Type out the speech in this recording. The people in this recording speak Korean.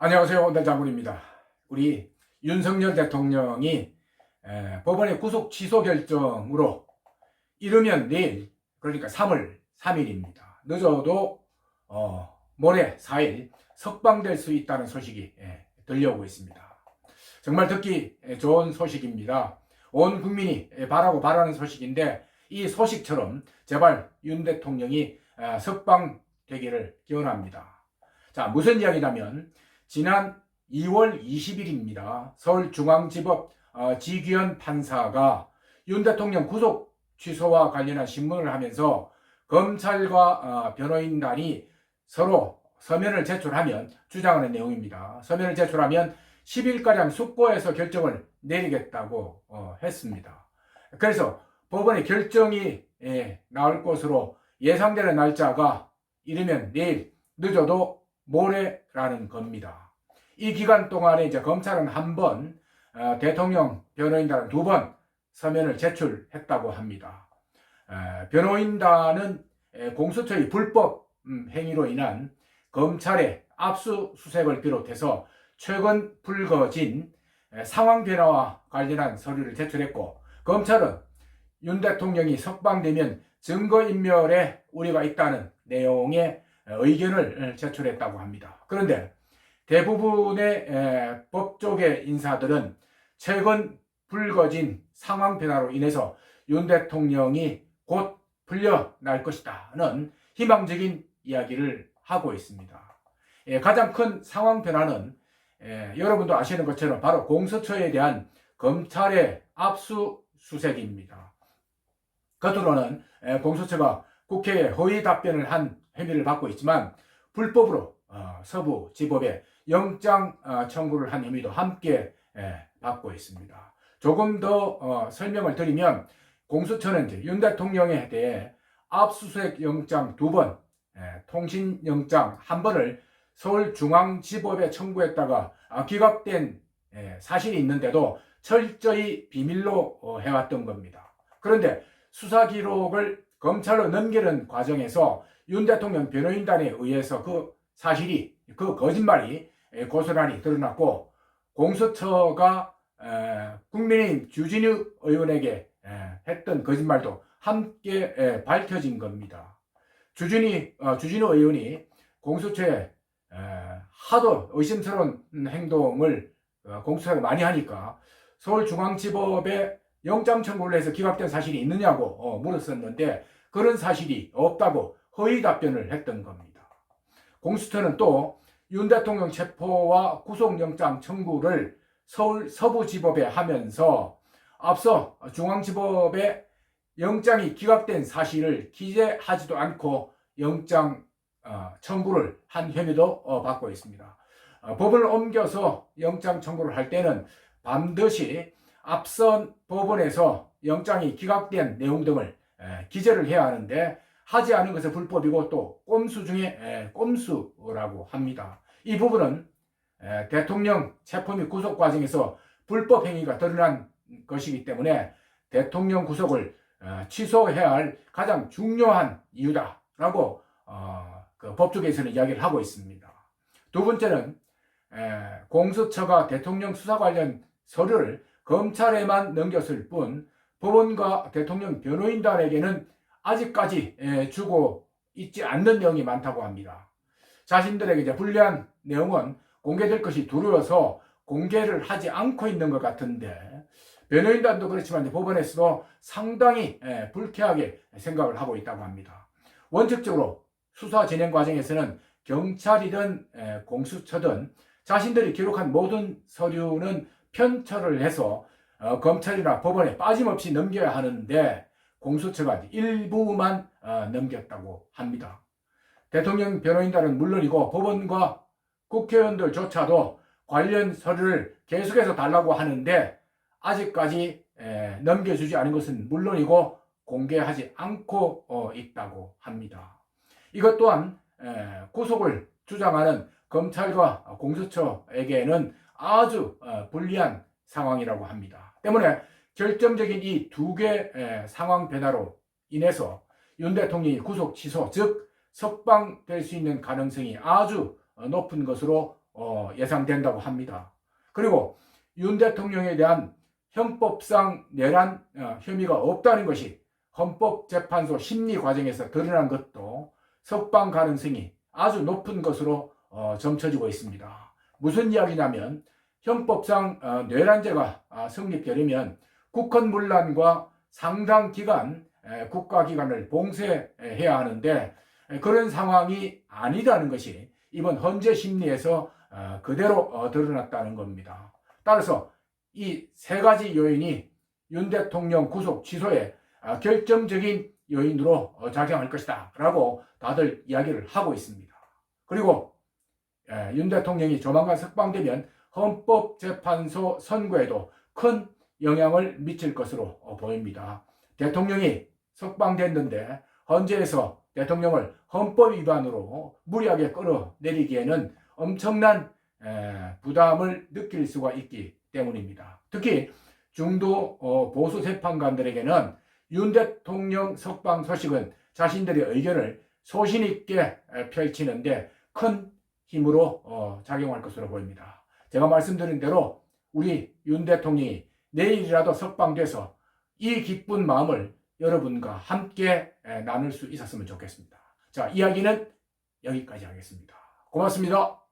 안녕하세요. 원장군입니다. 우리 윤석열 대통령이 법원의 구속 취소 결정으로 이르면 내일, 그러니까 3월 3일입니다. 늦어도 모레 4일 석방될 수 있다는 소식이 들려오고 있습니다. 정말 듣기 좋은 소식입니다. 온 국민이 바라는 소식인데, 이 소식처럼 제발 윤 대통령이 석방되기를 기원합니다. 자, 무슨 이야기냐면 지난 2월 20일입니다. 서울중앙지법 지규현 판사가 윤 대통령 구속 취소와 관련한 신문을 하면서 검찰과 변호인단이 서로 서면을 제출하면, 주장하는 내용입니다. 서면을 제출하면 10일가량 숙고해서 결정을 내리겠다고 했습니다. 그래서 법원의 결정이 나올 것으로 예상되는 날짜가 이르면 내일, 늦어도 모레라는 겁니다. 이 기간 동안에 이제 검찰은 한 번, 대통령, 변호인단은 2번 서면을 제출했다고 합니다. 변호인단은 공수처의 불법 행위로 인한 검찰의 압수수색을 비롯해서 최근 불거진 상황 변화와 관련한 서류를 제출했고, 검찰은 윤 대통령이 석방되면 증거인멸에 우려가 있다는 내용의 의견을 제출했다고 합니다. 그런데 대부분의 법조계 인사들은 최근 불거진 상황 변화로 인해서 윤 대통령이 곧 풀려날 것이다는 희망적인 이야기를 하고 있습니다. 가장 큰 상황 변화는 여러분도 아시는 것처럼 바로 공수처에 대한 검찰의 압수수색입니다. 겉으로는 공수처가 국회에 허위 답변을 한 혐의를 받고 있지만, 불법으로 서부지법에 영장 청구를 한 혐의도 함께 받고 있습니다. 조금 더 설명을 드리면, 공수처는 이제 윤 대통령에 대해 압수수색 영장 2번, 통신영장 1번을 서울중앙지법에 청구했다가 기각된 사실이 있는데도 철저히 비밀로 해왔던 겁니다. 그런데 수사 기록을 검찰로 넘기는 과정에서 윤 대통령 변호인단에 의해서 그 사실이, 그 거짓말이 고스란히 드러났고, 공수처가 국민의힘 주진우 의원에게 했던 거짓말도 함께 밝혀진 겁니다. 주진우 의원이 공수처에 하도 의심스러운 행동을 공수처가 많이 하니까 서울중앙지법에 영장 청구를 해서 기각된 사실이 있느냐고 물었었는데, 그런 사실이 없다고 허위 답변을 했던 겁니다. 공수처는 또 윤 대통령 체포와 구속영장 청구를 서울 서부지법에 하면서 앞서 중앙지법에 영장이 기각된 사실을 기재하지도 않고 영장 청구를 한 혐의도 받고 있습니다. 법원을 옮겨서 영장 청구를 할 때는 반드시 앞선 법원에서 영장이 기각된 내용 등을 기재를 해야 하는데, 하지 않은 것은 불법이고 또 꼼수 중에 꼼수라고 합니다. 이 부분은 대통령 체포 및 구속 과정에서 불법 행위가 드러난 것이기 때문에 대통령 구속을 취소해야 할 가장 중요한 이유다라고 그 법조계에서는 이야기를 하고 있습니다. 두 번째는 공수처가 대통령 수사 관련 서류를 검찰에만 넘겼을 뿐 법원과 대통령 변호인단에게는 아직까지 주고 있지 않는 내용이 많다고 합니다. 자신들에게 이제 불리한 내용은 공개될 것이 두려워서 공개를 하지 않고 있는 것 같은데, 변호인단도 그렇지만 법원에서도 상당히 불쾌하게 생각을 하고 있다고 합니다. 원칙적으로 수사 진행 과정에서는 경찰이든 공수처든 자신들이 기록한 모든 서류는 편철을 해서 검찰이나 법원에 빠짐없이 넘겨야 하는데, 공수처가 일부만 넘겼다고 합니다. 대통령 변호인단은 물론이고 법원과 국회의원들조차도 관련 서류를 계속해서 달라고 하는데 아직까지 넘겨주지 않은 것은 물론이고 공개하지 않고 있다고 합니다. 이것 또한 구속을 주장하는 검찰과 공수처에게는 아주 불리한 상황이라고 합니다. 때문에 결정적인 이 두 개의 상황 변화로 인해서 윤 대통령이 구속 취소, 즉 석방될 수 있는 가능성이 아주 높은 것으로 예상된다고 합니다. 그리고 윤 대통령에 대한 형법상 내란 혐의가 없다는 것이 헌법재판소 심리 과정에서 드러난 것도 석방 가능성이 아주 높은 것으로 점쳐지고 있습니다. 무슨 이야기냐면 형법상 내란죄가 성립되려면 국헌문란과 상당 기간 국가기관을 봉쇄해야 하는데 그런 상황이 아니라는 것이 이번 헌재 심리에서 그대로 드러났다는 겁니다. 따라서 이 세 가지 요인이 윤 대통령 구속 취소에 결정적인 요인으로 작용할 것이다 라고 다들 이야기를 하고 있습니다. 그리고 윤 대통령이 조만간 석방되면 헌법재판소 선고에도 큰 영향을 미칠 것으로 보입니다. 대통령이 석방됐는데 헌재에서 대통령을 헌법 위반으로 무리하게 끌어내리기에는 엄청난 부담을 느낄 수가 있기 때문입니다. 특히 중도 보수 재판관들에게는 윤 대통령 석방 소식은 자신들의 의견을 소신 있게 펼치는데 큰 힘으로 작용할 것으로 보입니다. 제가 말씀드린 대로 우리 윤 대통령이 내일이라도 석방돼서 이 기쁜 마음을 여러분과 함께 나눌 수 있었으면 좋겠습니다. 자, 이야기는 여기까지 하겠습니다. 고맙습니다.